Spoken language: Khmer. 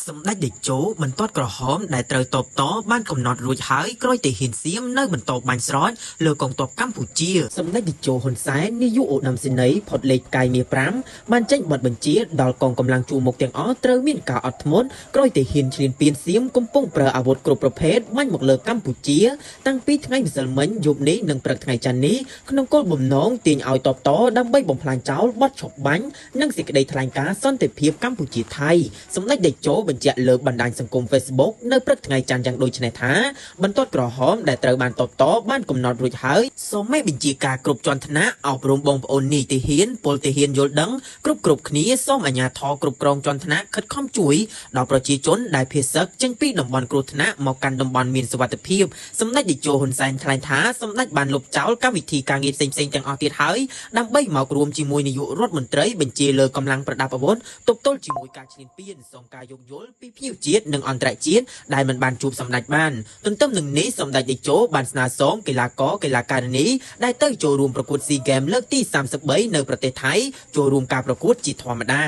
សម្ដេចតេជោបន្ទាត់ក្រហមដែលត្រូវតបតបានកំណត់រួចហើយក្រោយតែហ៊ានសៀមនៅបន្តបាញ់ស្រោចលើកងទ័ពកម្ពុជាសម្ដេចតេជោហ៊ុនសែននាយកឧត្តមសេនីយ៍ផុតលេខកាយមាស5បានចេញបទបញ្ជាដល់កងកម្លាំងជួរមុខទាំងអស់ត្រូវមានការអត់ធ្មត់ក្រោយតែហ៊ានឈ្លានពានសៀមកំពុងប្រើអាវុធគ្រប់ប្រភេទបាញ់មកលើកម្ពុជាតាំងពីថ្ងៃម្សិលមិញយប់នេះនិងព្រឹកថ្ងៃច័ន្ទនេះក្នុងគោលបំណងទាញឲ្យតបតដើម្បីបំផ្លាញចោលបទឈប់បាញ់និងសេចក្តីថ្លែងការណ៍សន្តិភាពកម្ពុជាថៃសម្ដេចតេជោបញ្ជាក់លើបណ្ដាញសង្គម Facebook នៅព្រឹកថ្ងៃច័ន្ទយ៉ាងដូចនេះថាបន្ទាត់ក្រហមដែលត្រូវបានតបតបានកំណត់រួចហើយសូមមេបញ្ជាការគ្រប់ជាន់ថ្នាក់អប់រំបងប្អូននីតិហ៊ានពលទាហានយល់ដឹងគ្រប់គ្នាសូមអាជ្ញាធរគ្រប់គ្រងជាន់ថ្នាក់ខិតខំជួយដល់ប្រជាជនដែលភៀសសឹកចេញពីតំបន់គ្រោះថ្នាក់មកកាន់តំបន់មានសុវត្ថិភាពសម្ដេចតេជោហ៊ុនសែនថ្លែងថាសម្ដេចបានលុបចោលកម្មវិធីការងារផ្សេងទាំងអស់ទៀតហើយដើម្បីមករួមជាមួយនាយករដ្ឋមន្ត្រីបញ្ជាលើកម្លាំងប្រដាប់អាវុធទប់ទល់ជាមួយការឈ្លានពានសូមការយោគយល់ពីភ្ញៀវជាតិនិងអន្តរជាតិដែលមិនបានជួបសម្ដេចបានទន្ទឹមនឹងនេះសម្ដេចតេជោបានស្នើសុំកីឡាករកីឡាការិនីដែលទៅចូលរួមប្រកួតSEA Gamesលើកទី33នៅប្រទេសថៃចូលរួមការប្រកួតជាធម្មតា